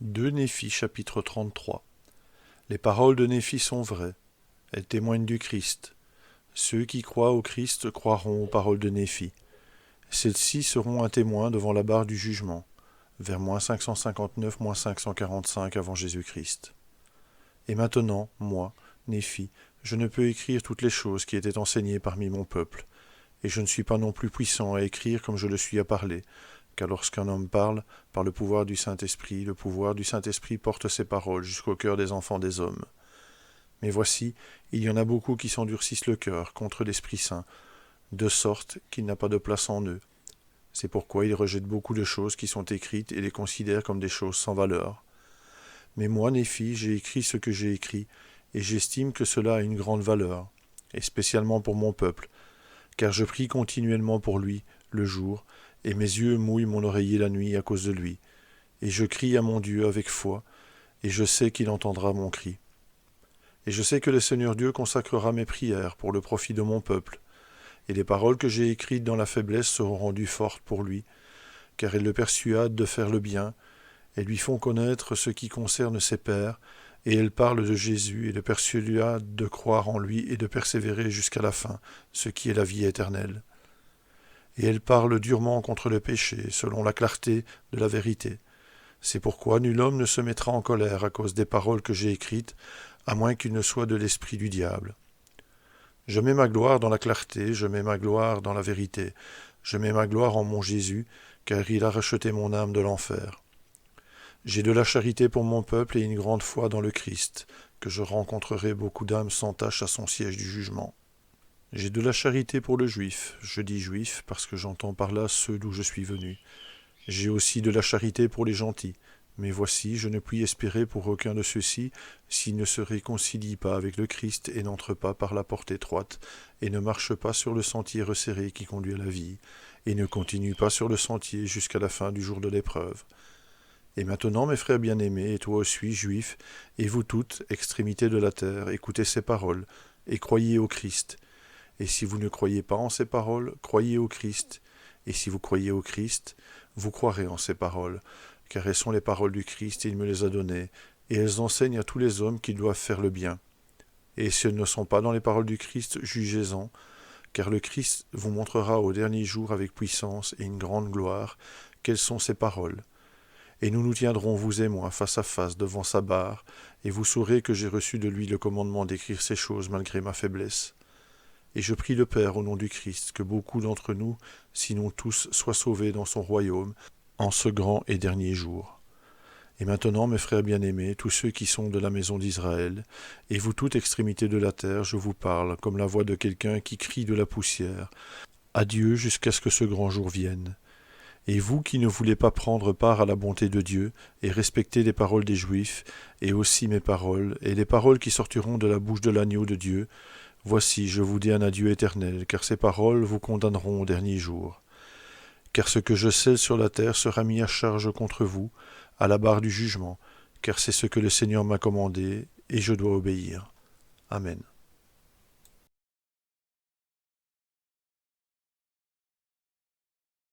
2 Néphi chapitre 33. Les paroles de Néphi sont vraies. Elles témoignent du Christ. Ceux qui croient au Christ croiront aux paroles de Néphi. Celles-ci seront un témoin devant la barre du jugement, vers -559, -545 avant Jésus-Christ. Et maintenant, moi, Néphi, je ne peux écrire toutes les choses qui étaient enseignées parmi mon peuple, et je ne suis pas non plus puissant à écrire comme je le suis à parler, car lorsqu'un homme parle, par le pouvoir du Saint-Esprit, le pouvoir du Saint-Esprit porte ses paroles jusqu'au cœur des enfants des hommes. Mais voici, il y en a beaucoup qui s'endurcissent le cœur contre l'Esprit Saint, de sorte qu'il n'a pas de place en eux. C'est pourquoi ils rejettent beaucoup de choses qui sont écrites et les considèrent comme des choses sans valeur. Mais moi, Néphi, j'ai écrit ce que j'ai écrit, et j'estime que cela a une grande valeur, et spécialement pour mon peuple, car je prie continuellement pour lui, le jour, et mes yeux mouillent mon oreiller la nuit à cause de lui, et je crie à mon Dieu avec foi, et je sais qu'il entendra mon cri. Et je sais que le Seigneur Dieu consacrera mes prières pour le profit de mon peuple, et les paroles que j'ai écrites dans la faiblesse seront rendues fortes pour lui, car elles le persuadent de faire le bien, elles lui font connaître ce qui concerne ses pères, et elles parlent de Jésus et le persuadent de croire en lui et de persévérer jusqu'à la fin, ce qui est la vie éternelle. Et elles parlent durement contre le péché, selon la clarté de la vérité. C'est pourquoi nul homme ne se mettra en colère à cause des paroles que j'ai écrites, à moins qu'il ne soit de l'esprit du diable. Je mets ma gloire dans la clarté, je mets ma gloire dans la vérité, je mets ma gloire en mon Jésus, car il a racheté mon âme de l'enfer. J'ai de la charité pour mon peuple et une grande foi dans le Christ, que je rencontrerai beaucoup d'âmes sans tache à son siège du jugement. J'ai de la charité pour le juif, je dis juif parce que j'entends par là ceux d'où je suis venu. J'ai aussi de la charité pour les gentils, mais voici, je ne puis espérer pour aucun de ceux-ci s'ils ne se réconcilient pas avec le Christ et n'entrent pas par la porte étroite, et ne marchent pas sur le sentier resserré qui conduit à la vie, et ne continuent pas sur le sentier jusqu'à la fin du jour de l'épreuve. Et maintenant, mes frères bien-aimés, et toi aussi, juifs, et vous toutes, extrémités de la terre, écoutez ces paroles, et croyez au Christ. Et si vous ne croyez pas en ces paroles, croyez au Christ. Et si vous croyez au Christ, vous croirez en ces paroles, car elles sont les paroles du Christ, et il me les a données, et elles enseignent à tous les hommes qu'ils doivent faire le bien. Et si elles ne sont pas dans les paroles du Christ, jugez-en, car le Christ vous montrera au dernier jour avec puissance et une grande gloire quelles sont ces paroles. Et nous nous tiendrons, vous et moi, face à face devant sa barre, et vous saurez que j'ai reçu de lui le commandement d'écrire ces choses malgré ma faiblesse. Et je prie le Père au nom du Christ, que beaucoup d'entre nous, sinon tous, soient sauvés dans son royaume, en ce grand et dernier jour. Et maintenant, mes frères bien-aimés, tous ceux qui sont de la maison d'Israël, et vous toute extrémité de la terre, je vous parle, comme la voix de quelqu'un qui crie de la poussière. Adieu jusqu'à ce que ce grand jour vienne. Et vous qui ne voulez pas prendre part à la bonté de Dieu, et respecter les paroles des Juifs, et aussi mes paroles, et les paroles qui sortiront de la bouche de l'agneau de Dieu, voici, je vous dis un adieu éternel, car ces paroles vous condamneront au dernier jour. Car ce que je scelle sur la terre sera mis à charge contre vous, à la barre du jugement, car c'est ce que le Seigneur m'a commandé, et je dois obéir. Amen.